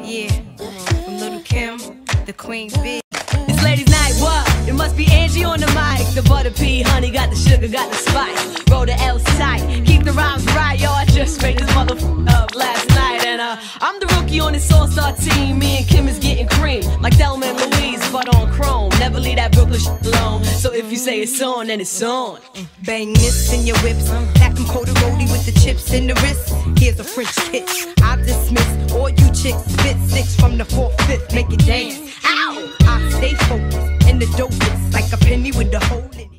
Yeah, from Little Kim, the Queen Bee. It's ladies' night, what? It must be Angie on the mic. The butter pea, honey, got the sugar, got the spice. Roll the L tight, keep the rhymes right, yo. I just made this motherfucker up last night. And I'm the rookie on this all-star team. Me and Kim is getting cream, like Thelma and Louise, but on chrome. Never leave that Brooklyn shit alone. So if you say it's on, then it's on. Bang this in your whips, black and coated roadie with the chips in the wrist. Here's a French kiss. I dismiss all you chicks. Spit 6 from the 4th, 5th, make it dance. Ow! I stay focused and the dope is like a penny with the hole in it.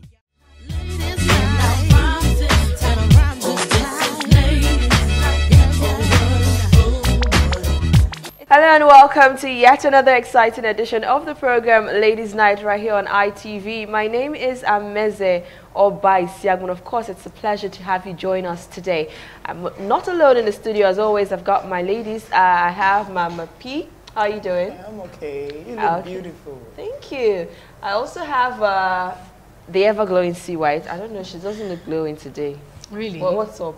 Hello and welcome to yet another exciting edition of the program Ladies Night right here on ITV. My name is Ameze Obaisiagun. Of course, it's a pleasure to have you join us today. I'm not alone in the studio as always. I've got my ladies. I have Mama P. How are you doing? I'm okay. You look beautiful. Thank you. I also have the ever-glowing C. White. I don't know, she doesn't look glowing today. Really? Well, what's up?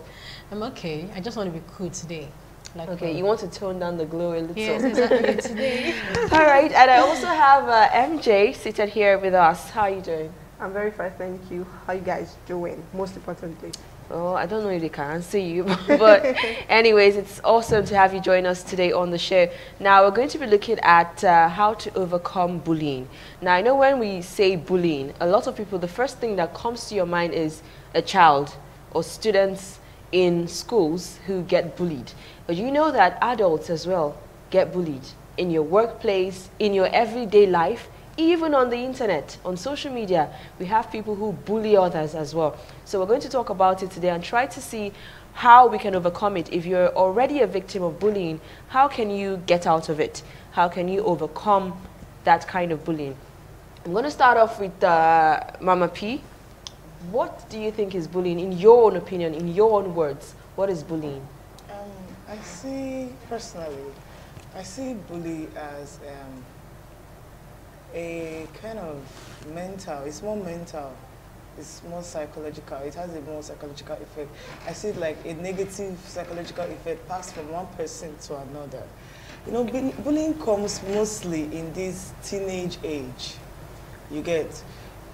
I'm okay. I just want to be cool today. Like okay, you want to tone down the glow a little. Yes, exactly, today. All right, and I also have MJ seated here with us. How are you doing? I'm very fine, thank you. How you guys doing, most importantly? Oh, I don't know if they can answer you, but anyways, it's awesome to have you join us today on the show. Now, we're going to be looking at how to overcome bullying. Now, I know when we say bullying, a lot of people, the first thing that comes to your mind is a child or students in schools who get bullied. But you know that adults as well get bullied in your workplace, in your everyday life, even on the internet, on social media. We have people who bully others as well. So we're going to talk about it today and try to see how we can overcome it. If you're already a victim of bullying, how can you get out of it? How can you overcome that kind of bullying? I'm going to start off with Mama P. What do you think is bullying, in your own opinion, in your own words? What is bullying? Personally, I see bully as a kind of mental, it's more mental, it's more psychological, it has a more psychological effect. I see it like a negative psychological effect passed from one person to another. You know, bullying comes mostly in this teenage age, you get,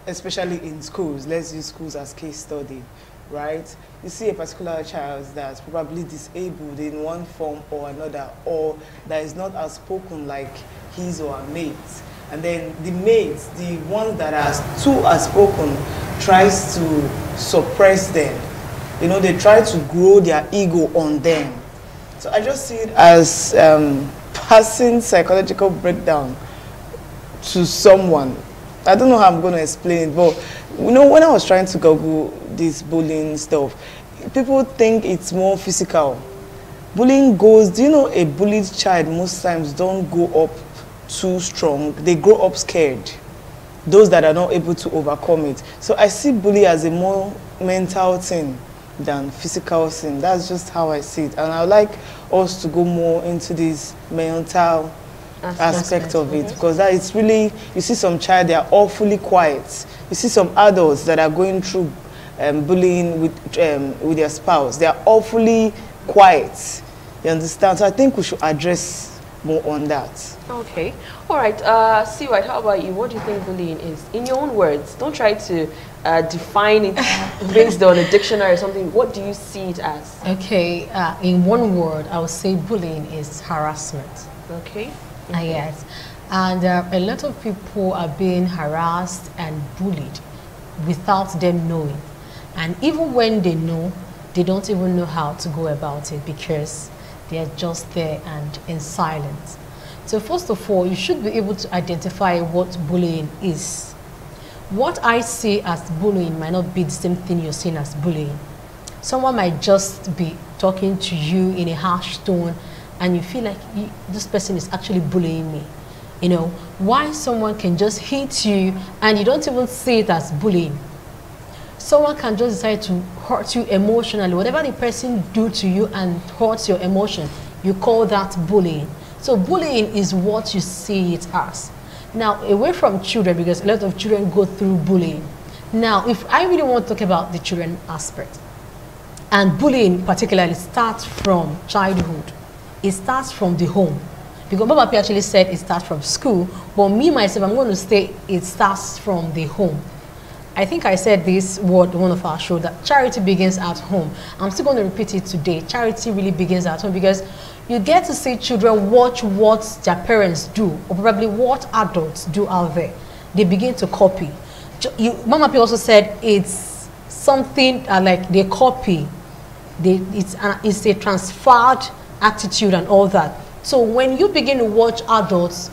especially in schools. Let's use schools as case study, right? You see a particular child that's probably disabled in one form or another, or that is not outspoken like his or her mates. And then the mates, the ones that are too outspoken, tries to suppress them. You know, they try to grow their ego on them. So I just see it as passing psychological breakdown to someone. I don't know how I'm going to explain it, but you know, when I was trying to Google this bullying stuff, people think it's more physical. Bullying goes, do you know a bullied child most times don't grow up too strong, they grow up scared. Those that are not able to overcome it. So I see bullying as a more mental thing than physical thing. That's just how I see it. And I would like us to go more into this mental aspect of it, because that is really, you see some child, they are awfully quiet. You see some adults that are going through bullying with their spouse, they are awfully quiet. You understand? So I think we should address more on that. Okay. All right. C. White, how about you? What do you think bullying is? In your own words. Don't try to define it based on a dictionary or something. What do you see it as? Okay. In one word, I would say bullying is harassment. Okay. Yes. And a lot of people are being harassed and bullied without them knowing. And even when they know, they don't even know how to go about it because they are just there and in silence. So first of all, you should be able to identify what bullying is. What I see as bullying might not be the same thing you're seeing as bullying. Someone might just be talking to you in a harsh tone and you feel like this person is actually bullying me. You know, why someone can just hit you and you don't even see it as bullying. Someone can just decide to hurt you emotionally. Whatever the person do to you and hurts your emotion, you call that bullying. So bullying is what you see it as. Now, away from children, because a lot of children go through bullying. Now, if I really want to talk about the children aspect, and bullying particularly starts from childhood, it starts from the home. Because Mama P actually said it starts from school, but me myself, I'm going to say it starts from the home. I think I said this word one of our show that charity begins at home. I'm still going to repeat it today. Charity really begins at home because you get to see children watch what their parents do, or probably what adults do out there. They begin to copy. Mama P also said it's something like they copy. It's a transferred attitude and all that. So when you begin to watch adults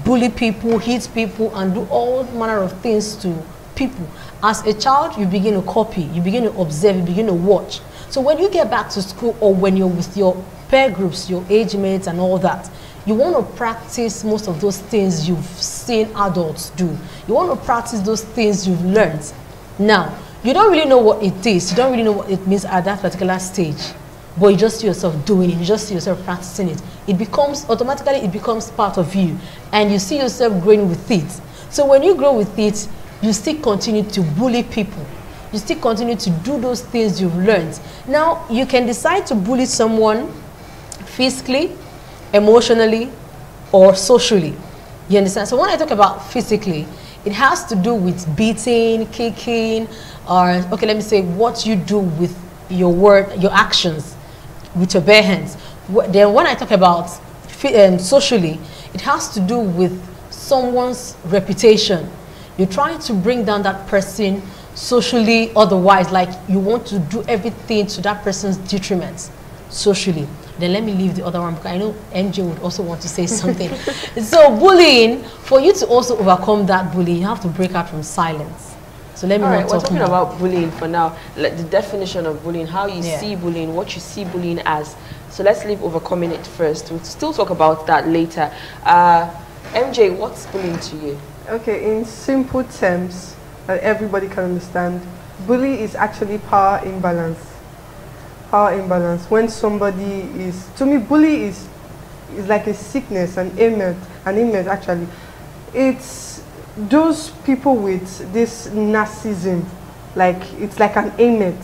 bully people, hit people, and do all manner of things to people, as a child, you begin to copy, you begin to observe, you begin to watch. So when you get back to school, or when you're with your peer groups, your age mates and all that, you want to practice most of those things you've seen adults do. You want to practice those things you've learned. Now, you don't really know what it is, you don't really know what it means at that particular stage, but you just see yourself doing it, you just see yourself practicing it. It becomes, automatically it becomes part of you, and you see yourself growing with it. So when you grow with it, you still continue to bully people. You still continue to do those things you've learned. Now, you can decide to bully someone physically, emotionally, or socially. You understand? So when I talk about physically, it has to do with beating, kicking, or, okay, let me say, what you do with your word, your actions, with your bare hands. Then when I talk about socially, it has to do with someone's reputation. You're trying to bring down that person socially, otherwise, like you want to do everything to that person's detriment socially. Then let me leave the other one because I know MJ would also want to say something. So bullying, for you to also overcome that bullying, you have to break out from silence. So let me not we're talk talking more. about bullying for now, like the definition of bullying, how you see bullying, what you see bullying as. So let's leave overcoming it first. We'll still talk about that later. MJ, what's bullying to you? Okay, in simple terms that everybody can understand, bully is actually power imbalance. Power imbalance. When somebody is, to me, bully is like a sickness, an ailment actually. It's those people with this narcissism, like it's like an ailment,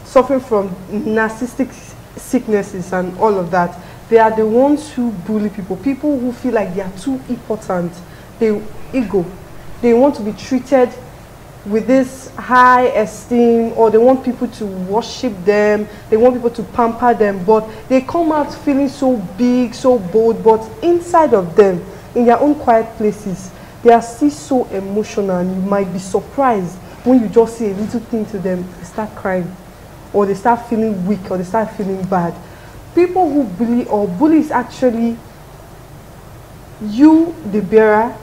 suffering from narcissistic sicknesses and all of that. They are the ones who bully people, people who feel like they are too important. Ego. They want to be treated with this high esteem, or they want people to worship them, they want people to pamper them, but they come out feeling so big, so bold, but inside of them, in their own quiet places, they are still so emotional, and you might be surprised when you just say a little thing to them, they start crying, or they start feeling weak, or they start feeling bad. People who bully, or bully is actually you, the bearer,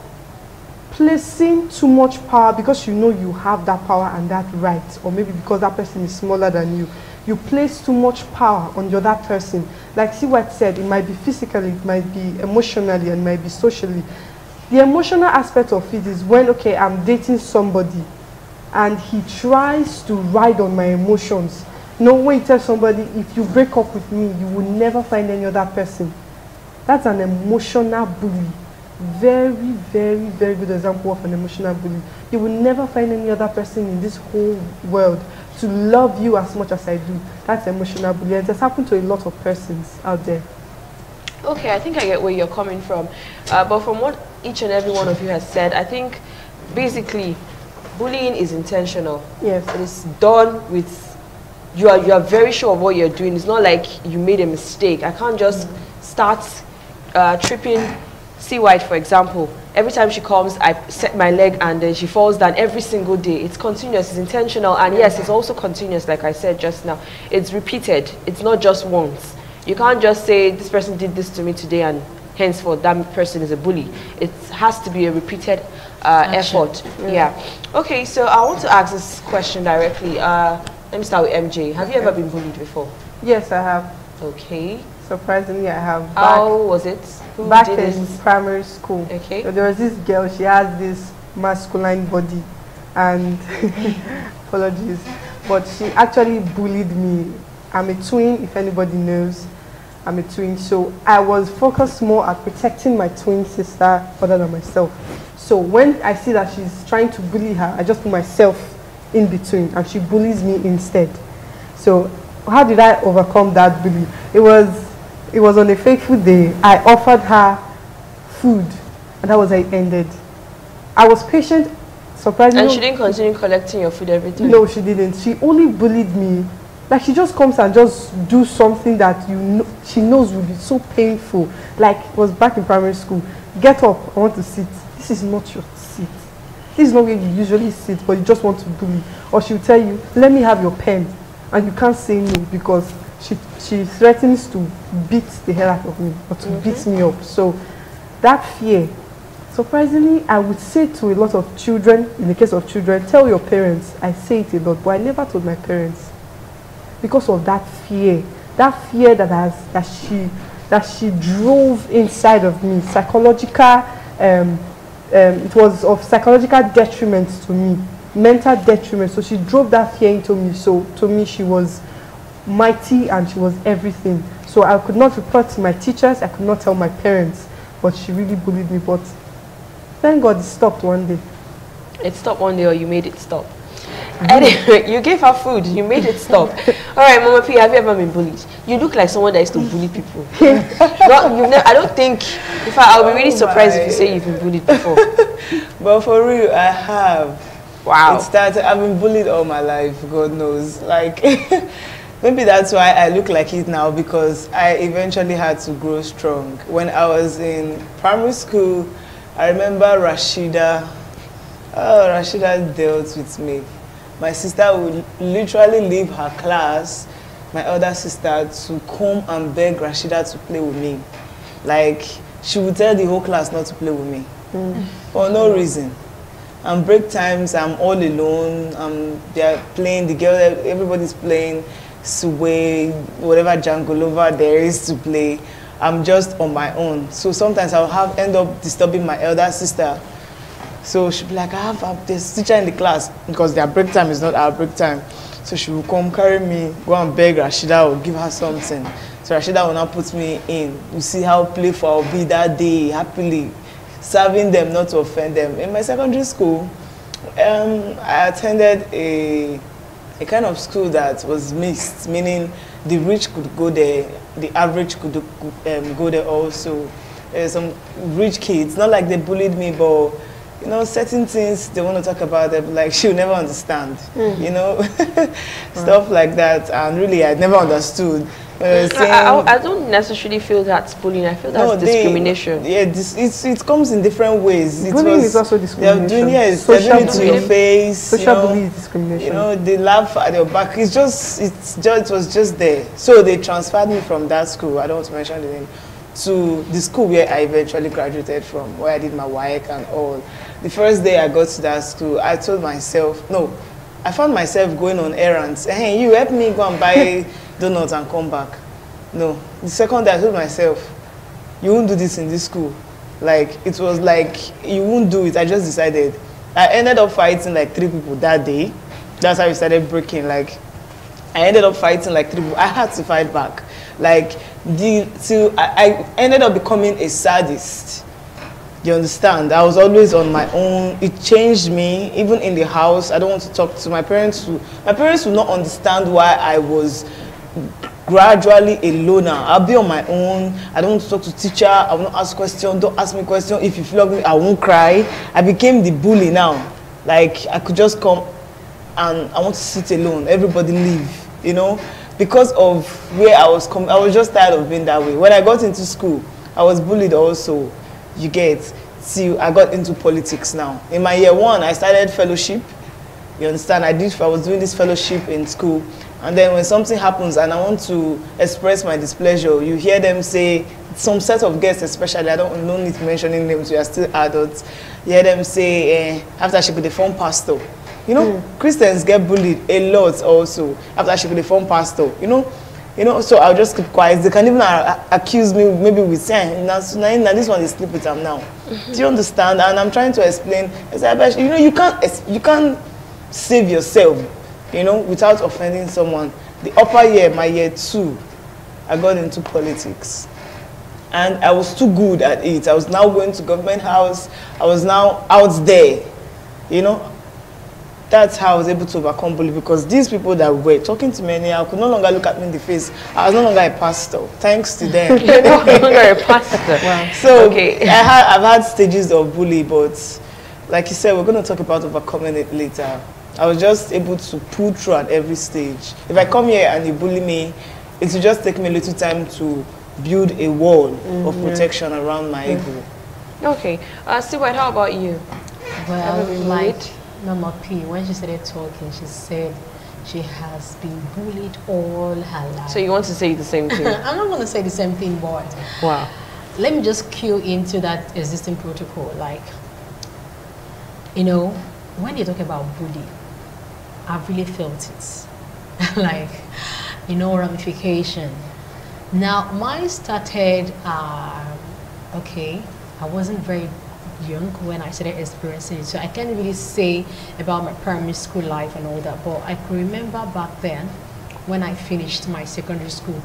placing too much power because you know you have that power and that right, or maybe because that person is smaller than you. You place too much power on the other person. Like Siwat said, it might be physically, it might be emotionally, and it might be socially. The emotional aspect of it is when, okay, I'm dating somebody and he tries to ride on my emotions. No, when you tell somebody, if you break up with me, you will never find any other person. That's an emotional bully. Very, very, very good example of an emotional bully. You will never find any other person in this whole world to love you as much as I do. That's emotional bullying. It has happened to a lot of persons out there. Okay, I think I get where you're coming from. But from what each and every one of you has said, I think basically bullying is intentional. Yes. It is done with, you are very sure of what you're doing. It's not like you made a mistake. I can't just start tripping White, for example. Every time she comes, I set my leg and then she falls down every single day. It's continuous, it's intentional, and yes, it's also continuous, like I said just now. It's repeated. It's not just once. You can't just say, this person did this to me today and henceforth that person is a bully. It has to be a repeated effort. Yeah. Okay, so I want to ask this question directly. Let me start with MJ. Have you ever been bullied before? Yes, I have. Okay. Surprisingly, I have. How was it? Who Back did in it? primary school. Okay. So there was this girl, she has this masculine body, and apologies, but she actually bullied me. I'm a twin, if anybody knows. I'm a twin, so I was focused more at protecting my twin sister other than myself. So when I see that she's trying to bully her, I just put myself in between, and she bullies me instead. So how did I overcome that bully? It was on a fateful day. I offered her food, and that was how it ended. I was patient, surprisingly. And she didn't continue collecting your food every time? No, she didn't. She only bullied me. Like, she just comes and just do something that she knows would be so painful. Like, it was back in primary school. Get up, I want to sit. This is not your seat. This is not where you usually sit, but you just want to bully. Or she'll tell you, let me have your pen. And you can't say no because she threatens to beat the hell out of me or to beat me up. So that fear, surprisingly, I would say to a lot of children, in the case of children, tell your parents. I say it a lot, but I never told my parents because of that fear that she drove inside of me, psychological. It was of psychological detriment to me, mental detriment. So she drove that fear into me. So to me, she was mighty and she was everything. So I could not report to my teachers, I could not tell my parents, but she really bullied me. But thank God it stopped one day. It stopped one day, or you made it stop? Anyway, you gave her food, you made it stop. All right, Mama P, have you ever been bullied? You look like someone that used to bully people. I don't think, in fact, I'll be really surprised if you say you've been bullied before. But for real, I have. Wow. I've been bullied all my life, God knows. Like, maybe that's why I look like it now, because I eventually had to grow strong. When I was in primary school, I remember Rashida. Oh, Rashida dealt with me. My sister would literally leave her class, my elder sister, to come and beg Rashida to play with me. Like, she would tell the whole class not to play with me. For no reason. And break times, I'm all alone. They're playing, the girl, everybody's playing sway, whatever jungle over there is to play. I'm just on my own. So sometimes I'll end up disturbing my elder sister. So she'll be like, I have this teacher in the class, because their break time is not our break time. So she will come, carry me, go and beg Rashida or give her something. So Rashida will now put me in. You see how playful I'll be that day, happily, serving them, not to offend them. In my secondary school, I attended a kind of school that was mixed, meaning the rich could go there, the average could go there also. Some rich kids, not like they bullied me, but you know, certain things they want to talk about, them like she'll never understand, you know, stuff like that. And really, I never understood. I don't necessarily feel that's bullying. I feel that's discrimination. It comes in different ways. Bullying is also discrimination. They're doing it to your face. Social bullying is discrimination. You know, they laugh at your back. It was just there. So they transferred me from that school. I don't want to mention the name, to the school where I eventually graduated from, where I did my WAEC and all. The first day I got to that school, I told myself, no, I found myself going on errands. Hey, you help me go and buy donuts and come back. No. The second day I told myself, you won't do this in this school. Like, it was like, you won't do it. I just decided. I ended up fighting like 3 people that day. That's how we started breaking. Like, I ended up fighting like 3 people. I had to fight back. Like, I ended up becoming a sadist. You understand? I was always on my own. It changed me, even in the house. I don't want to talk to my parents. My parents will not understand why I was gradually a loner. I'll be on my own. I don't want to talk to teacher. I will not ask questions. Don't ask me questions. If you flog me, I won't cry. I became the bully now. Like, I could just come and I want to sit alone. Everybody leave, you know? Because of where I was coming, I was just tired of being that way. When I got into school, I was bullied also. You get, till I got into politics now. In my year 1, I started fellowship. You understand? I was doing this fellowship in school. And then when something happens and I want to express my displeasure, you hear them say, some set of guests especially, I don't need to mention names, we are still adults. You hear them say, after she could form pastor. You know, Christians get bullied a lot also after she could form pastor. You know, so I'll just keep quiet. They can even accuse me maybe with saying, now this one is sleep with them now. Do you understand? And I'm trying to explain. You know, you can't save yourself, you know, without offending someone. The upper year, my year 2, I got into politics. And I was too good at it. I was now going to government house. I was now out there, you know. that's how I was able to overcome bullying, because these people that were talking to me anyhow could no longer look at me in the face. I was no longer a pastor, thanks to them. You're no longer a pastor. Wow. So okay. I've had stages of bullying, but like you said, we're going to talk about overcoming it later. I was just able to pull through at every stage. If I come here and you bully me, it will just take me a little time to build a wall of protection around my ego. Okay. Stewart, how about you? Well, Ever been like bullied? Mama P, when she started talking, she said she has been bullied all her life. So you want to say the same thing? I'm not going to say the same thing, but Wow. let me just cue into that existing protocol. Like, you know, when you talk about bullying, I've really felt it. Like, you know, ramification. Now, mine started, okay, I wasn't very young when I started experiencing it, so I can't really say about my primary school life and all that, but I can remember back then when I finished my secondary school,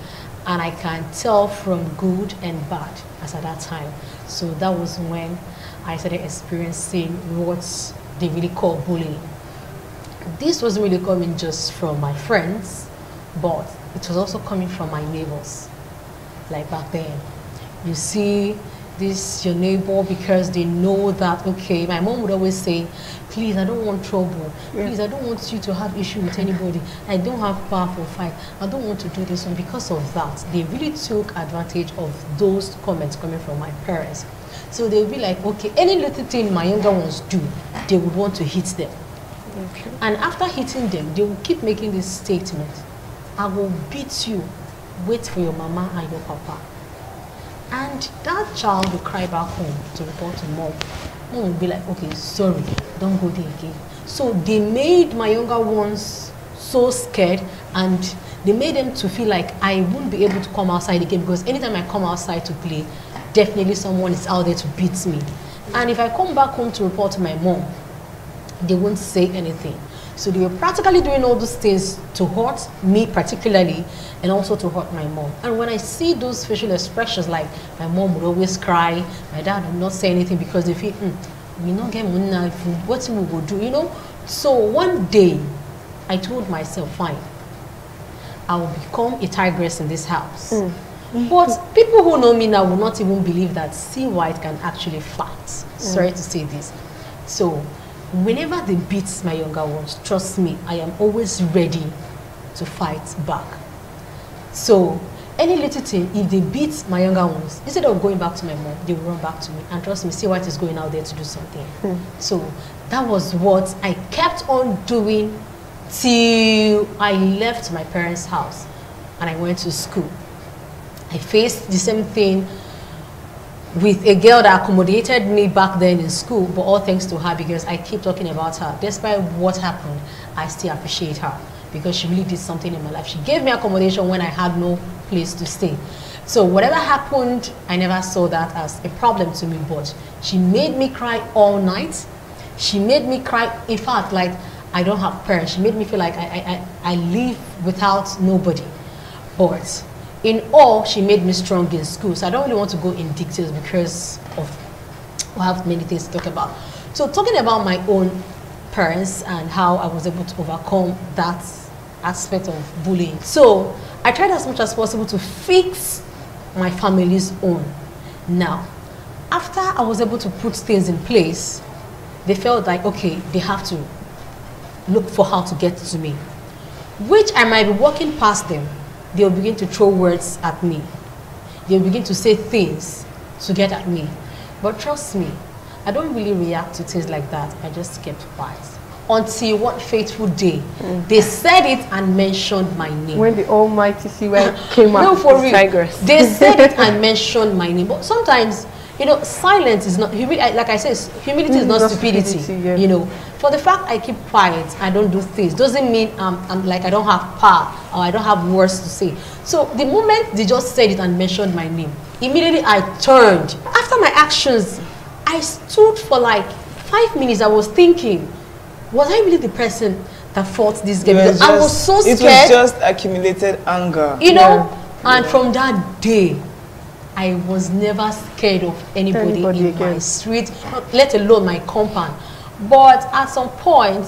and I can tell from good and bad as at that time. So that was when I started experiencing what they really call bullying. This wasn't really coming just from my friends, but it was also coming from my neighbors. Like back then, you see this your neighbor, because they know that, okay, my mom would always say, please, I don't want trouble. Please, I don't want you to have issue with anybody. I don't have power for fight. I don't want to do this one. Because of that, they really took advantage of those comments coming from my parents. So they would be like, okay, any little thing my younger ones do, they would want to hit them. Okay. And after hitting them, they will keep making this statement: I will beat you. Wait for your mama and your papa. And that child will cry back home to report to mom. Mom will be like, okay, sorry, don't go there again. So they made my younger ones so scared, and they made them to feel like I wouldn't be able to come outside again, because anytime I come outside to play, definitely someone is out there to beat me. And if I come back home to report to my mom, they won't say anything. So they were practically doing all those things to hurt me particularly, and also to hurt my mom. And when I see those facial expressions, like my mom would always cry, my dad would not say anything because they feel, we not get money now, what we will do, you know? So one day, I told myself, fine, I will become a tigress in this house. But people who know me now will not even believe that sea white can actually fight. Sorry to say this. So whenever they beat my younger ones, trust me, I am always ready to fight back. So any little thing, if they beat my younger ones, instead of going back to my mom, they will run back to me. And trust me, see what is going out there to do something. So that was what I kept on doing till I left my parents' house and I went to school. I faced the same thing with a girl that accommodated me back then in school, but all thanks to her, because I keep talking about her. Despite what happened, I still appreciate her because she really did something in my life. She gave me accommodation when I had no place to stay. So whatever happened, I never saw that as a problem to me, but she made me cry all night. She made me cry, in fact, like I don't have parents. She made me feel like I live without nobody. But in all, she made me strong in school. So I don't really want to go in details because of I have many things to talk about. So talking about my own parents and how I was able to overcome that aspect of bullying. So I tried as much as possible to fix my family's own. Now, after I was able to put things in place, they felt like, okay, they have to look for how to get to me, which I might be walking past them. They'll begin to throw words at me. They'll begin to say things to get at me. But trust me, I don't really react to things like that. I just kept quiet. Until one fateful day, they said it and mentioned my name. When the almighty CY came out. No, for real. Tigress. They said it and mentioned my name. But sometimes, you know, silence is not, like I said, humility is not stupidity. Yeah. You know, for the fact I keep quiet, I don't do things, doesn't mean I'm like I don't have power or I don't have words to say. So the moment they just said it and mentioned my name, immediately I turned. After my actions, I stood for like 5 minutes. I was thinking, was I really the person that fought this game? Because I was so scared. It was just accumulated anger. You know, and from that day, I was never scared of anybody in my street, let alone my compound. But at some point,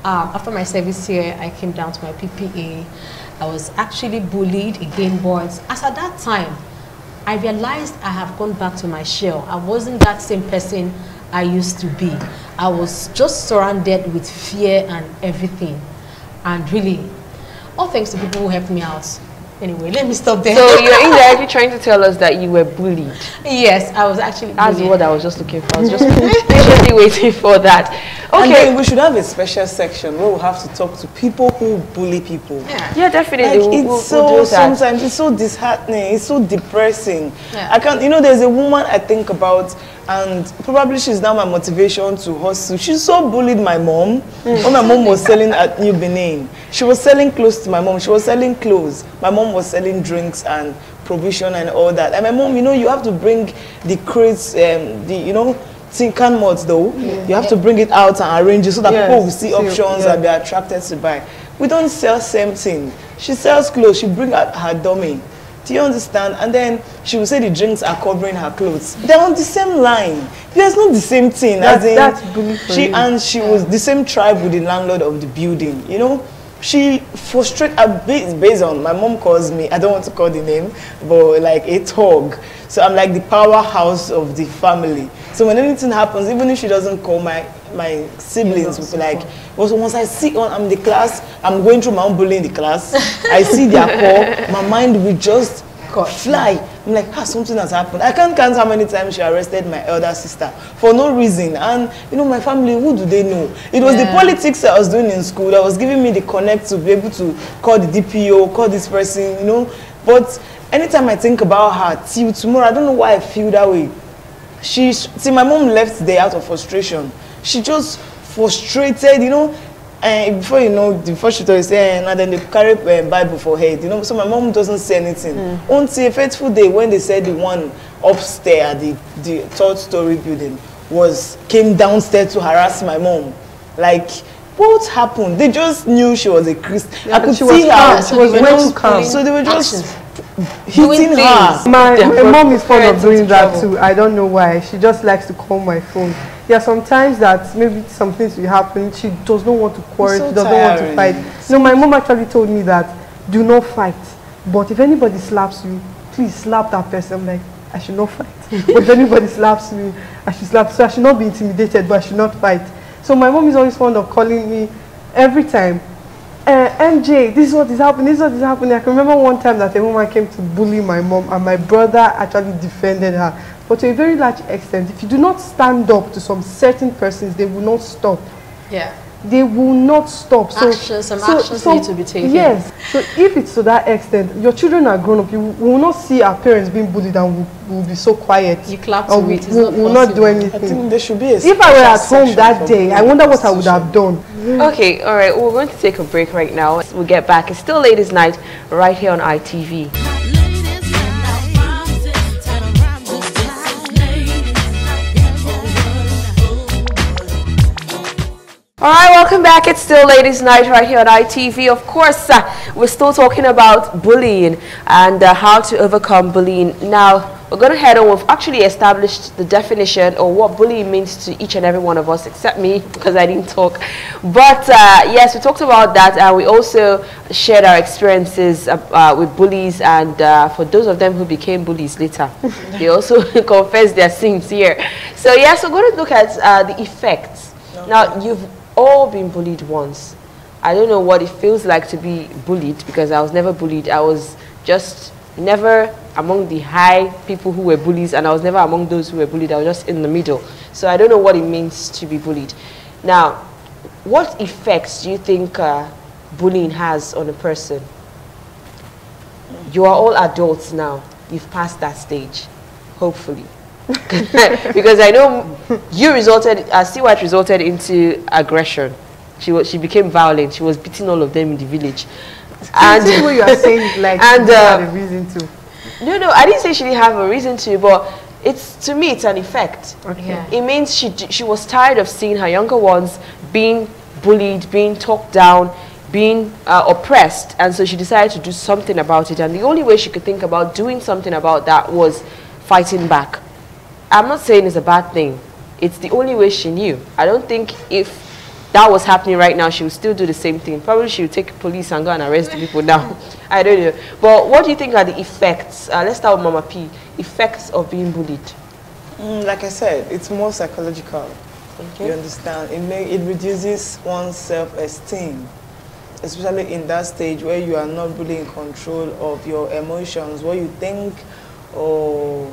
After my service here, I came down to my PPA. I was actually bullied again, but as at that time, I realized I have gone back to my shell. I wasn't that same person I used to be. I was just surrounded with fear and everything. And really, all thanks to people who helped me out. Anyway, let me stop there. So you're indirectly trying to tell us that you were bullied. Yes, I was actually That's bullied. what I was just looking for. I was just patiently waiting for that. And Okay. then we should have a special section where we'll have to talk to people who bully people. Yeah, definitely. Like, we'll it's so, do that. sometimes it's so disheartening, it's so depressing. Yeah. I can't, you know, there's a woman I think about, and probably she's now my motivation to hustle. She so bullied my mom when my mom was selling at New Benin. She was selling clothes to my mom, she was selling clothes. My mom was selling drinks and provision and all that. And my mom, you know, you have to bring the crates, you know, tin can mods though. You have to bring it out and arrange it so that people will see options and be attracted to buy. We don't sell same thing. She sells clothes, she bring out her dummy. Do you understand? And then she will say the drinks are covering her clothes. They're on the same line. There's not the same thing. That's bullying for you. And she was the same tribe with the landlord of the building. You know, she frustrated, based on, my mom calls me, I don't want to call the name, but like a thug. So I'm like the powerhouse of the family. So when anything happens, even if she doesn't call, my siblings will be like, once I see on, I'm in the class, I'm going through my own bullying in the class, I see their call, my mind will just fly. I'm like, something has happened. I can't count how many times she arrested my elder sister for no reason. And you know, my family, who do they know? It was the politics I was doing in school that was giving me the connect to be able to call the DPO, call this person, you know. But anytime I think about her till tomorrow, I don't know why I feel that way. See, my mom left there out of frustration. She just frustrated, you know. And before you know, the first tutor is saying, and then they carry Bible for head, you know. So my mom doesn't say anything. Until a fateful day when they said the one upstairs, the third-story building, came downstairs to harass my mom. Like, what happened? They just knew she was a Christian. I could see her. She was way too calm. So they were just hitting her. My mom is fond of doing that too. I don't know why. She just likes to call my phone. There are sometimes that maybe some things will happen. She does not want to quarrel. So she doesn't want to fight. No, my mom actually told me that do not fight. But if anybody slaps you, please slap that person. I'm like, I should not fight. But if anybody slaps me, I should slap. So I should not be intimidated, but I should not fight. So my mom is always fond of calling me every time. MJ, this is what is happening, this is what is happening. I can remember one time that a woman came to bully my mom and my brother actually defended her. But to a very large extent, if you do not stand up to some certain persons, they will not stop. Yeah. They will not stop. So, actions need to be taken. Yes. So if it's to that extent, your children are grown up, you will not see our parents being bullied and will be so quiet. You clap to it. Will not do anything. I think there should be a if I were at home that day, I wonder what I would have done. Okay, all right. We're going to take a break right now. We'll get back. It's still Ladies' Night right here on ITV. All right, welcome back. It's still Ladies' Night right here on ITV. Of course, we're still talking about bullying and how to overcome bullying. Now, we're going to head on. We've actually established the definition or what bullying means to each and every one of us, except me, because I didn't talk. But yes, we talked about that, and we also shared our experiences with bullies, and for those of them who became bullies later, they also confessed their sins here. So yes, we're going to look at the effects. Okay. Now, you've all been bullied once. I don't know what it feels like to be bullied, because I was never bullied. I was just never among the high people who were bullies, and I was never among those who were bullied. I was just in the middle. So I don't know what it means to be bullied. Now, what effects do you think bullying has on a person? You are all adults now. You've passed that stage, hopefully. Because I know you Stewart resulted into aggression. She became violent. She was beating all of them in the village. And what you are saying, like, and had a reason to. No, I didn't say she didn't have a reason to, but to me it's an effect. Okay. Yeah. It means she was tired of seeing her younger ones being bullied, being talked down, being oppressed, and so she decided to do something about it. And the only way she could think about doing something about that was fighting back. I'm not saying it's a bad thing. It's the only way she knew. I don't think if that was happening right now, she would still do the same thing. Probably she would take police and go and arrest the people now. I don't know. But what do you think are the effects? Let's start with Mama P. Effects of being bullied. Like I said, it's more psychological. Okay. You understand? It reduces one's self-esteem, especially in that stage where you are not really in control of your emotions, what you think, or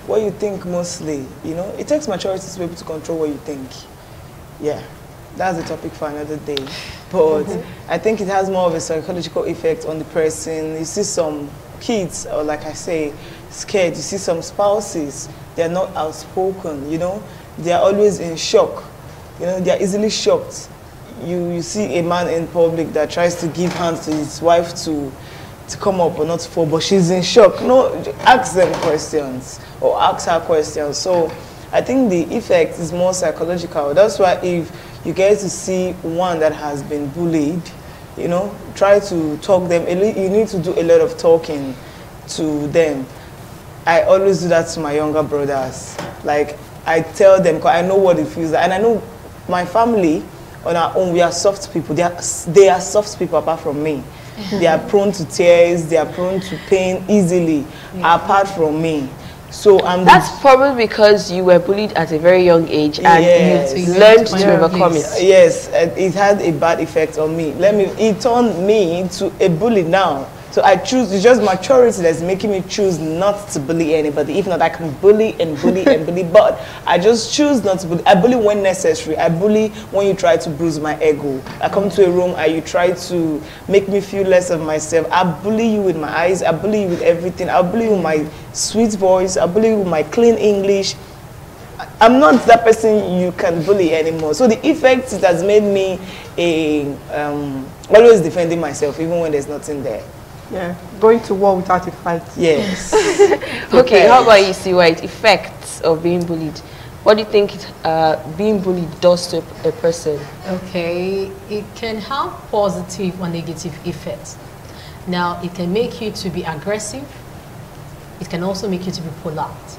what you think mostly. You know, it takes maturity to be able to control what you think. Yeah, that's a topic for another day. But I think it has more of a psychological effect on the person. You see some kids, or like I say, scared. You see some spouses, they're not outspoken, you know. They are always in shock. You know, they are easily shocked. You see a man in public that tries to give hands to his wife to come up or not to fall, but she's in shock. No, ask them questions or ask her questions. So I think the effect is more psychological. That's why if you get to see one that has been bullied, you know, try to talk them. You need to do a lot of talking to them. I always do that to my younger brothers. Like, I tell them, because I know what it feels like. And I know my family, on our own, we are soft people. They are soft people apart from me. They are prone to tears. They are prone to pain easily, apart from me. So that's probably because you were bullied at a very young age and you learned to overcome it. Yes, it had a bad effect on me. It turned me to a bully now. So I choose, it's just maturity that's making me choose not to bully anybody. If not, I can bully and bully and bully, but I just choose not to bully. I bully when necessary. I bully when you try to bruise my ego. I come to a room and you try to make me feel less of myself. I bully you with my eyes. I bully you with everything. I bully you with my sweet voice. I bully you with my clean English. I'm not that person you can bully anymore. So the effect, it has made me always defending myself, even when there's nothing there. Yeah, going to war without a fight. Yes. Okay, how about you, see White? Effects of being bullied. What do you think being bullied does to a person? Okay, it can have positive or negative effects. Now, it can make you to be aggressive. It can also make you to be polite.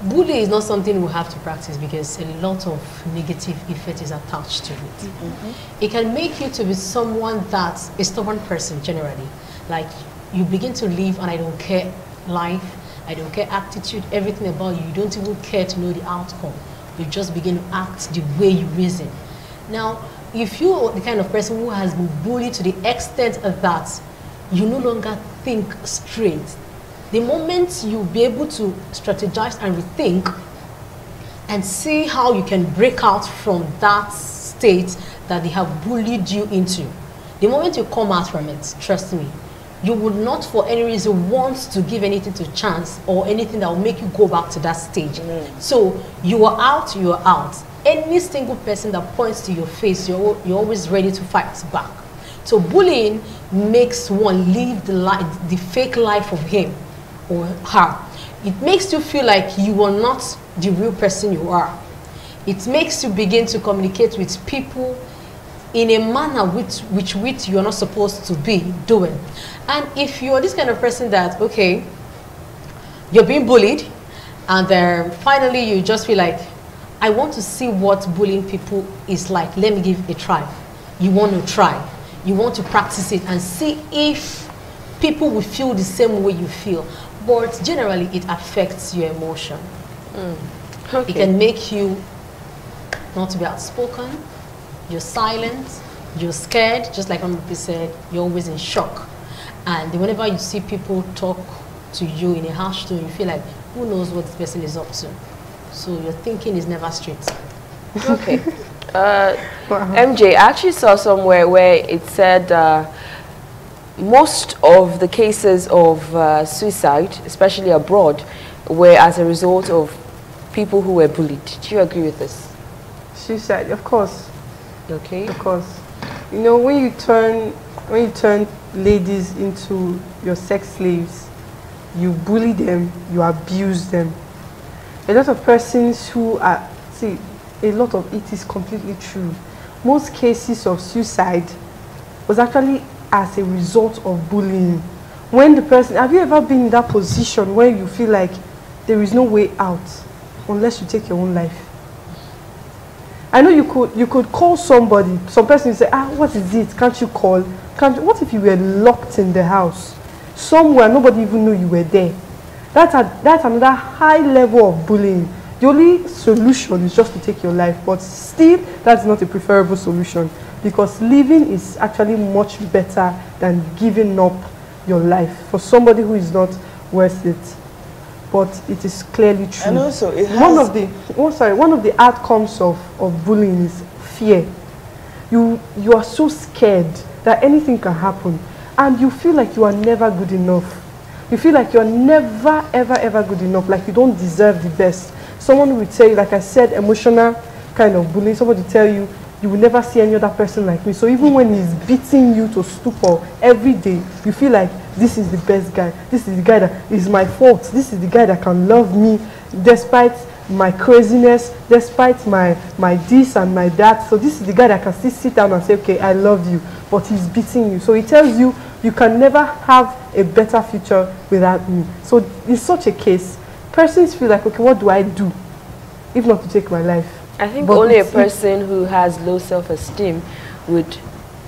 Bullying is not something we have to practice because a lot of negative effect is attached to it. It can make you to be someone that's a stubborn person generally. Like you begin to live and I don't care life, I don't care attitude, everything about you. You don't even care to know the outcome. You just begin to act the way you reason. Now, if you're the kind of person who has been bullied to the extent of that, you no longer think straight. The moment you'll be able to strategize and rethink and see how you can break out from that state that they have bullied you into, the moment you come out from it, trust me, you would not for any reason want to give anything to chance or anything that will make you go back to that stage. So you are out, you are out. Any single person that points to your face, you're always ready to fight back. So bullying makes one live the fake life of him or her. It makes you feel like you are not the real person you are. It makes you begin to communicate with people in a manner which you are not supposed to be doing. And if you are this kind of person that, okay, you're being bullied, and then finally you just feel like, I want to see what bullying people is like. Let me give it a try. You want to try. You want to practice it and see if people will feel the same way you feel. But generally, it affects your emotion. Okay. It can make you not to be outspoken. You're silent. You're scared. Just like Ampi said, you're always in shock. And whenever you see people talk to you in a harsh tone, you feel like, who knows what this person is up to? So your thinking is never straight. Okay. MJ, I actually saw somewhere where it said most of the cases of suicide, especially abroad, were as a result of people who were bullied. Do you agree with this? Suicide, of course. Okay. Of course. You know, when you turn ladies into your sex slaves, you bully them, you abuse them. A lot of persons who are, see, a lot of it is completely true. Most cases of suicide was actually as a result of bullying. When the person, have you ever been in that position where you feel like there is no way out unless you take your own life? I know you could call somebody. Some person will say, what is it? Can't you call? What if you were locked in the house somewhere, nobody even knew you were there? That's another high level of bullying. The only solution is just to take your life, but still that's not a preferable solution, because living is actually much better than giving up your life for somebody who is not worth it. But it is clearly true. And also, it has one of the outcomes of bullying is fear. You are so scared that anything can happen, and you feel like you are never good enough. You feel like you are never, ever, ever good enough, like you don't deserve the best. Someone will tell you, like I said, emotional kind of bullying. Somebody tell you, you will never see any other person like me. So even when he's beating you to stupor every day, you feel like this is the best guy. This is the guy that is my fault. This is the guy that can love me despite my craziness, despite my this and my that. So this is the guy that can still sit down and say, okay, I love you, but he's beating you. So he tells you, you can never have a better future without me. So in such a case, persons feel like, okay, what do I do if not to take my life? I think only a person who has low self-esteem would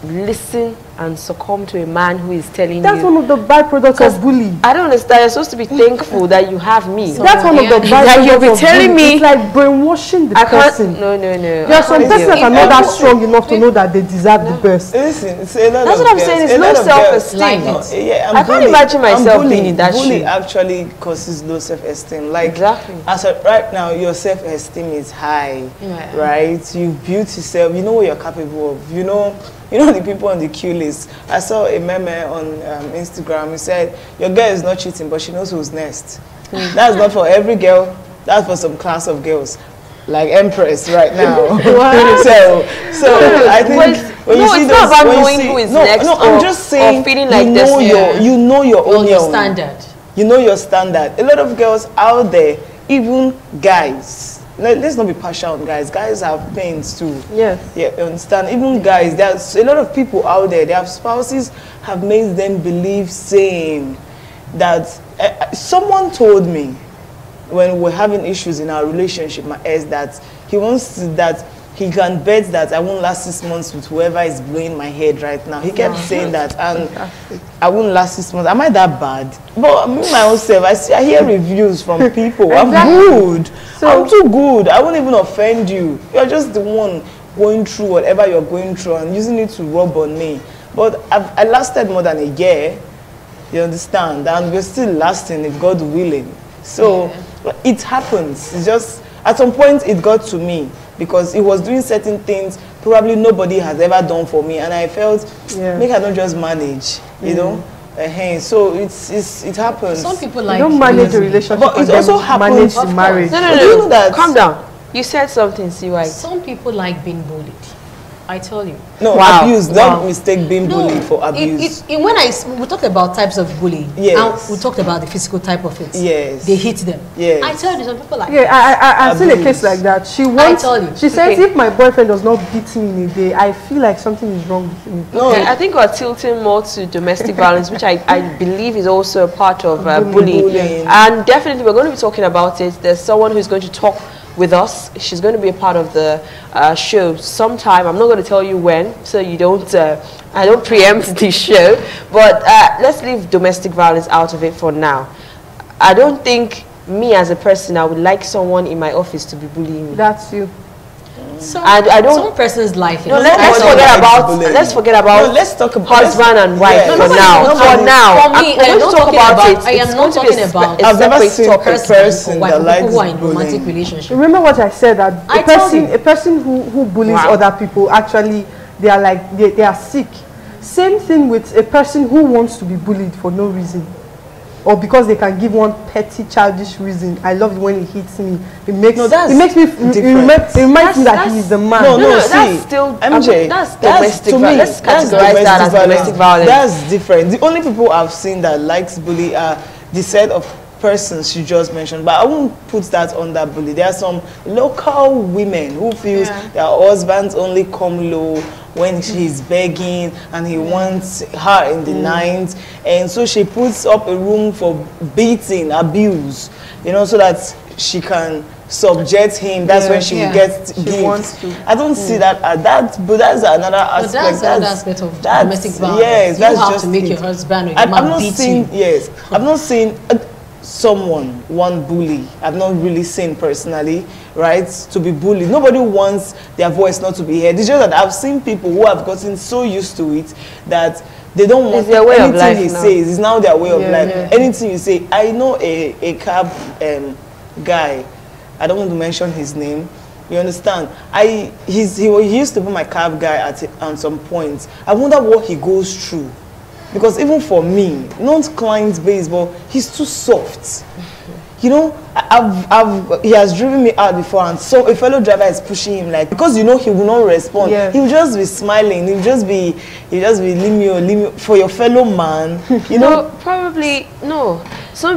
listen and succumb to a man who is telling that's you. One of the byproducts of bullying. I don't understand. You're supposed to be thankful that you have me. That's one of the byproducts you'll be of telling bullying. me. It's like brainwashing the person. No. There are some persons that are not that strong enough to know that they deserve the best. Listen, it's a lot that's of what I'm girls. saying. It's low self-esteem. Yeah, I can't imagine myself being in that bully shoe. actually causes low self-esteem. Like, exactly. As of right now, your self-esteem is high, right? You've built yourself. You know what you're capable of. You know the people on the queue list. I saw a meme on Instagram. He said, your girl is not cheating, but she knows who's next. That's not for every girl. That's for some class of girls, like Empress right now. so I think when you see it's those, not about knowing who is next. I'm just saying, or feeling like you know your own standard. You know your standard. A lot of girls out there, even guys. Let's not be partial on guys. Guys have pains too. Yes. Yeah, you understand? Even guys, there's a lot of people out there, their spouses have made them believe saying that someone told me when we're having issues in our relationship, my ex, that he wants to, that he can bet that I won't last 6 months with whoever is blowing my head right now. He kept saying that, and I won't last 6 months. Am I that bad? But me, my own self, I hear reviews from people. I'm good. I'm too good. I won't even offend you. You're just the one going through whatever you're going through and using it to rub on me. But I lasted more than a year. You understand? And we're still lasting if God willing. So it happens. It's just, at some point it got to me, because he was doing certain things probably nobody has ever done for me, and I felt make I don't just manage, you know. So it happens. Some people like you don't manage a relationship, but it also happens. Manage the marriage. No. Do you know that? Calm down. You said something, CY. Some people like being bullied. I tell you. No, abuse. Don't mistake being bullied for abuse. When we talked about types of bullying, and we talked about the physical type of it. Yes. They hit them. Yes. I tell you, some people like I've seen a case like that. She says, if my boyfriend does not beat me in a day, I feel like something is wrong with me. No, I think we're tilting more to domestic violence, which I believe is also a part of bullying. And definitely we're going to be talking about it. There's someone who's going to talk with us. She's going to be a part of the show sometime. I'm not going to tell you when, so you don't I don't preempt the show, but let's leave domestic violence out of it for now. I don't think me as a person, I would like someone in my office to be bullying me. That's you. Some persons like it. No, let's forget about let's talk about husband and wife for now. For me, I am not talking about. I am not talking about. I've never seen a person that likes who are in bullying. romantic relationship. Remember what I said, that a person who bullies other people, actually they are like they are sick. Same thing with a person who wants to be bullied for no reason, or because they can give one petty childish reason. I love it when he hits me. It makes me it reminds me that he is the man. No, that's still MJ. That's domestic violence. Let's categorize that as domestic violence. That's different. The only people I've seen that likes bully are the set of persons she just mentioned, but I won't put that under bully. There are some local women who feels their husbands only come low when she's begging and he wants her in the night, and so she puts up a room for beating, abuse, you know, so that she can subject him. That's when she gets gifts. Wants to. I don't see that. But that's another aspect. That's another aspect of domestic violence. Yes, you have to make your husband or your man beat you. Yes, I've not seen one bully. I've not really seen personally, right, to be bullied. Nobody wants their voice not to be heard. It's just that I've seen people who have gotten so used to it that they don't want anything he says. It's now their way of life. Yeah. Anything you say. I know a cab guy. I don't want to mention his name. You understand? He used to be my cab guy at some point. I wonder what he goes through. Because even for me, not client based, but he's too soft. You know, he has driven me out before, and so a fellow driver is pushing him, like, because you know he will not respond. Yeah. He will just be smiling. He'll just be leave me for your fellow man. You know, probably no.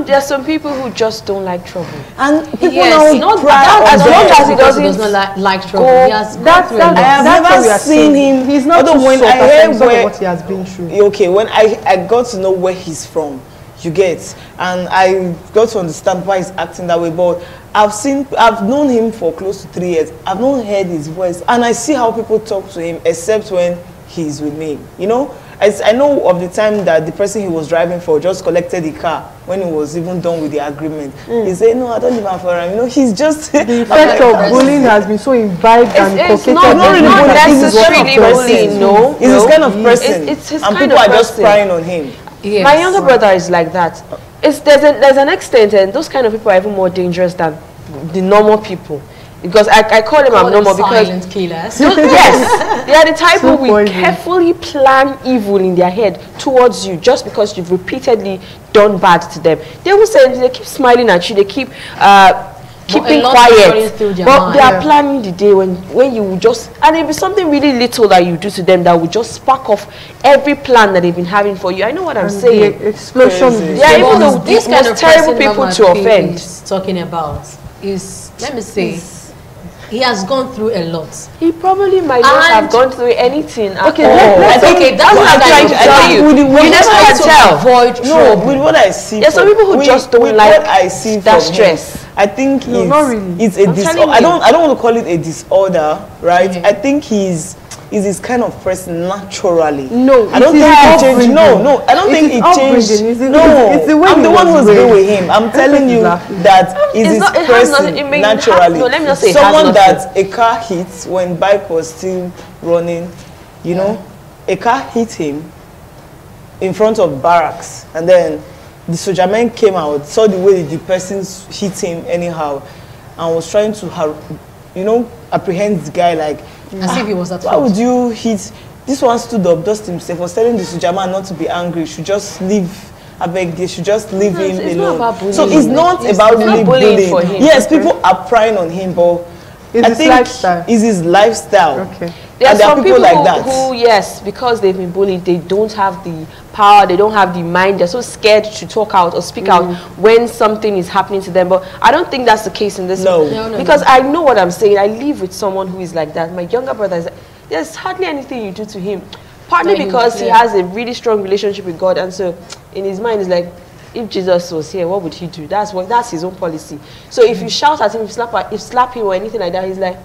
There's some people who just don't like trouble, and people not that, as long as he does not like trouble. He has I have never seen him. He's not too when I hear what he has been through. Okay, when I got to know where he's from. You get, and I got to understand why he's acting that way. But I've known him for close to 3 years. I've not heard his voice, and I see how people talk to him, except when he's with me. You know, I know of the time that the person he was driving for just collected the car when he was even done with the agreement. He said, "No, I don't live for him." You know, he's just the effect of bullying has been so imbibed and it's not really necessarily bullying. No, he's this kind of person, it's his and kind people of are just person. crying on him. Yes. My younger brother is like that. There's an extent, and those kind of people are even more dangerous than the normal people. Because I call them abnormal because silent killers. Yes, they are the type who will carefully plan evil in their head towards you just because you've repeatedly done bad to them. They will say they keep smiling at you. They keep keeping quiet, but they are planning the day when you will just, and it'll be something really little that you do to them that will just spark off every plan that they've been having for you. I know what I'm saying. The explosion. Yeah, even though these most terrible people to offend. Is talking about is, let me say, he has gone through a lot. He probably might not have gone through anything at all. Okay, that's what I'm trying to tell you. You never can tell. Avoid trouble. With what I see, there's some people who just don't like what I see that stress. I think it's a disorder. I don't want to call it a disorder, right? I think he's this kind of person naturally. No, I don't think he changed. No, I don't think he changed. No, it's the way I'm the one who's been with him. I'm telling you that is his person naturally. Let me not say someone that a car hits when bike was still running. You know, a car hit him in front of barracks, and then the soldier man came out, saw the way the person hit him anyhow, and was trying to, apprehend the guy like, as if he was at fault. Why would you hit? This one stood up, dusted himself, was telling the soldier man not to be angry, should just leave. I beg, they should just leave him alone. So it's not about really bullying. For him. Yes, people are prying on him, but I think it's his lifestyle. Okay. There are some people like that who, yes, because they've been bullied, they don't have the power, they don't have the mind, they're so scared to talk out or speak out when something is happening to them. But I don't think that's the case in this one. Because I know what I'm saying. I live with someone who is like that. My younger brother is, there's hardly anything you do to him. Partly because he has a really strong relationship with God, and so in his mind is like, if Jesus was here, what would he do? That's his own policy. So if you shout at him, if you slap him or anything like that, he's like,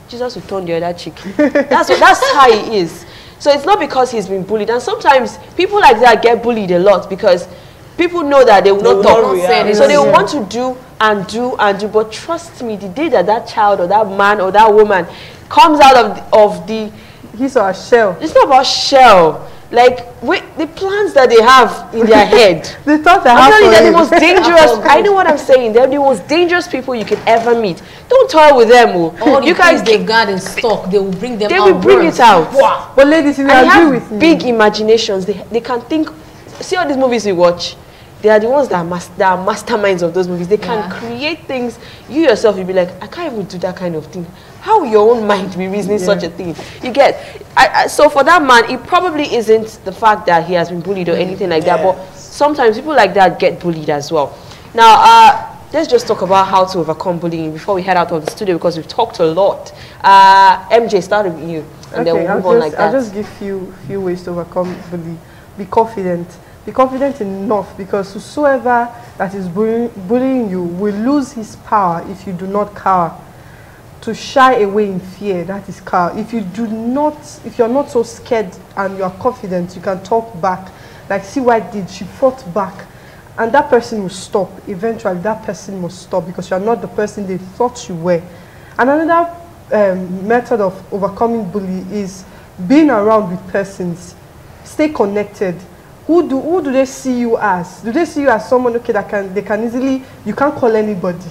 Jesus will turn the other cheek. That's how he is. So it's not because he's been bullied. And sometimes people like that get bullied a lot because people know that they will not talk. So they will want to do and do and do. But trust me, the day that child or that man or that woman comes out of the... He's our shell. It's not about shell. Like, the plans that they have in their head. The thought they're the most dangerous. I know what I'm saying. They're the most dangerous people you can ever meet. Don't toy with them. All you guys they've got in stock, they will bring them out. They will bring it out. Wow. But ladies, you agree with me. Big imaginations. They can think. See all these movies we watch. They are the ones that are masterminds of those movies. They can create things. You yourself, you'll be like, I can't even do that kind of thing. How will your own mind be reasoning such a thing? You get. So for that man, it probably isn't the fact that he has been bullied or anything like that. But sometimes people like that get bullied as well. Now, let's just talk about how to overcome bullying before we head out of the studio, because we've talked a lot. MJ, start with you, and then we'll move on like that. I'll just give few ways to overcome bullying. Be confident. Be confident enough, because whosoever that is bullying you will lose his power if you do not cower. To shy away in fear, that is cower. If you're not so scared and you are confident, you can talk back. Like CY did, she fought back. And that person will stop. Eventually, that person must stop, because you are not the person they thought you were. And another method of overcoming bullying is being around with persons. Stay connected. Who do they see you as? Do they see you as someone, okay, they can easily, you can't call anybody.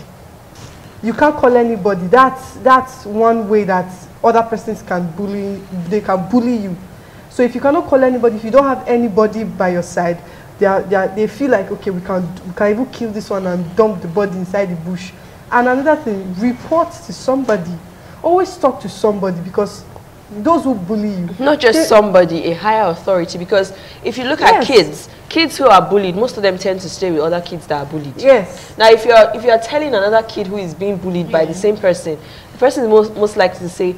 You can't call anybody. That's one way that other persons can bully you. So if you cannot call anybody, if you don't have anybody by your side, they feel like, okay, we can even kill this one and dump the body inside the bush. And another thing, report to somebody. Always talk to somebody, because those who bully you, not just somebody, a higher authority. Because if you look at kids who are bullied, most of them tend to stay with other kids that are bullied. Yes. Now, if you're telling another kid who is being bullied by the same person, the person is most likely to say,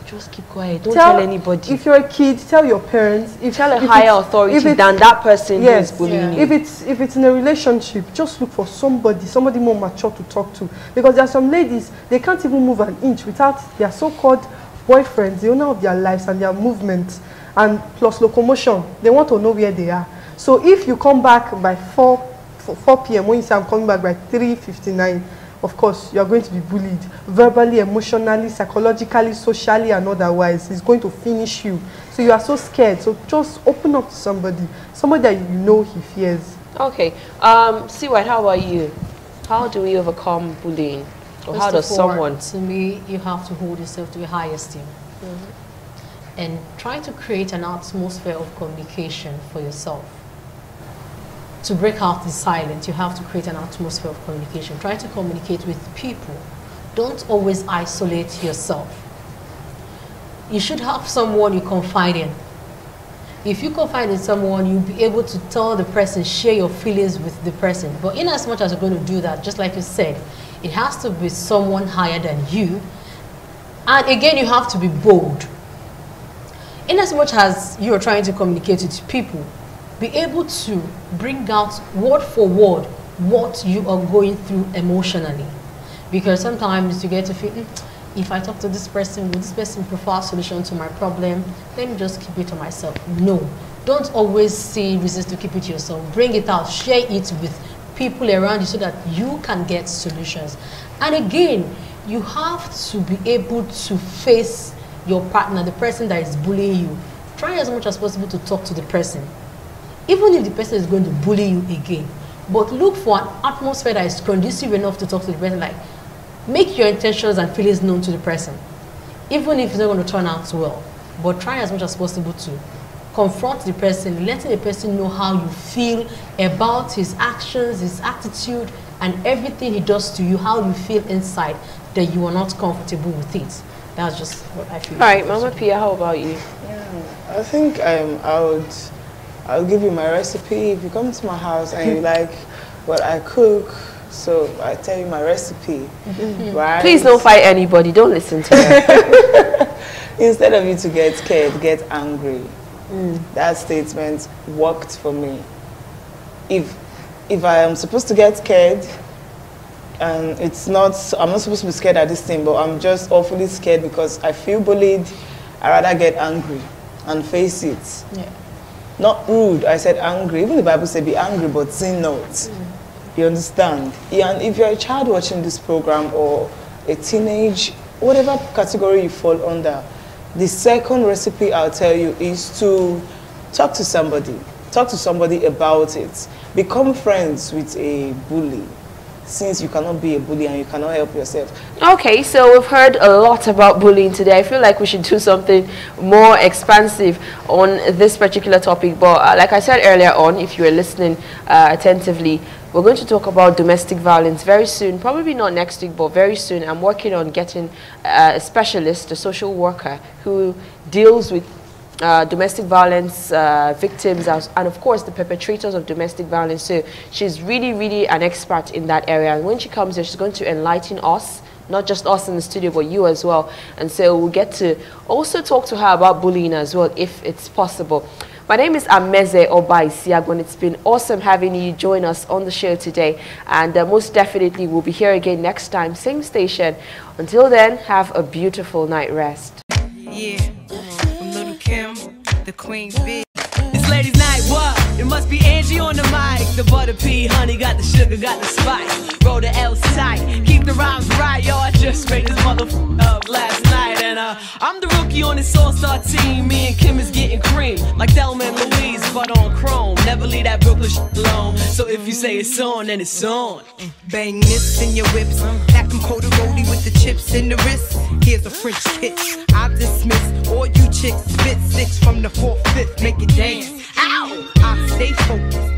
just keep quiet, don't tell anybody. If you're a kid, tell your parents. Tell a higher authority than that person who is bullying you. If it's in a relationship, just look for somebody more mature to talk to. Because there are some ladies, they can't even move an inch without their so-called boyfriends, the owner of their lives and their movements, and plus locomotion. They want to know where they are. So if you come back by 4 p.m, when you say I'm coming back by 3:59, of course, you are going to be bullied verbally, emotionally, psychologically, socially, and otherwise. It's going to finish you. So you are so scared. So just open up to somebody that you know he fears. Okay. CY, how about you? How do we overcome bullying? Or how does someone? To me, you have to hold yourself to a high esteem. And try to create an atmosphere of communication for yourself. To break out the silence, you have to create an atmosphere of communication. Try to communicate with people. Don't always isolate yourself. You should have someone you confide in. If you confide in someone, you'll be able to tell the person, share your feelings with the person. But in as much as you're going to do that, just like you said, it has to be someone higher than you. And again, you have to be bold. In as much as you are trying to communicate with people, be able to bring out word for word what you are going through emotionally. Because sometimes you get to feel, if I talk to this person, will this person prefer a solution to my problem? Let me just keep it to myself. No, don't always say reasons to keep it to yourself. Bring it out, share it with people around you so that you can get solutions. And again, you have to be able to face your partner, the person that is bullying you. Try as much as possible to talk to the person. Even if the person is going to bully you again, but look for an atmosphere that is conducive enough to talk to the person. Like, make your intentions and feelings known to the person, even if it's not going to turn out well. But try as much as possible to confront the person, letting the person know how you feel about his actions, his attitude, and everything he does to you, how you feel inside, that you are not comfortable with it. That's just what I feel. All right, Mama Pia, how about you? Yeah, I think I'll give you my recipe. If you come to my house and you like what I cook, so I tell you my recipe, right? Please don't fight anybody. Don't listen to her. Instead of you to get scared, get angry. That statement worked for me. If I am supposed to get scared, and I'm not supposed to be scared at this thing, but I'm just awfully scared because I feel bullied, I rather get angry and face it. Yeah. Not rude, I said angry. Even the Bible said be angry, but sin not. You understand? Yeah, and if you're a child watching this program or a teenage, whatever category you fall under, the second recipe I'll tell you is to talk to somebody. Talk to somebody about it. Become friends with a bully, since you cannot be a bully and you cannot help yourself. Okay, so we've heard a lot about bullying today. I feel like we should do something more expansive on this particular topic. But like I said earlier on, if you were listening attentively, we're going to talk about domestic violence very soon. Probably not next week, but very soon. I'm working on getting a specialist, a social worker, who deals with domestic violence victims and of course the perpetrators of domestic violence. So she's really an expert in that area, and when she comes here, she's going to enlighten us, not just us in the studio, but you as well. And so we'll get to also talk to her about bullying as well, if it's possible. My name is Ameze Obai Siagon. It's been awesome having you join us on the show today. And most definitely we'll be here again next time, same station. Until then, have a beautiful night rest. Yeah, from Little Kim, the Queen Bee. It's ladies' night, what? It must be Angie on the mic. The butter pea, honey, got the sugar, got the spice. Roll the L's tight, keep the rhymes right, yo. I just made this motherfucker up last night. And I'm the rookie on this all-star team. Me and Kim is getting cream, like Thelma and Louise, but on chrome. Never leave that Brooklyn shit alone. So if you say it's on, then it's on. Bang this in your whips, pack them cold roadie with the chips in the wrist. Here's a French kiss. I dismiss all you chicks. Spit 6 from the 4th, 5th, make it dance. Ow! I stay focused.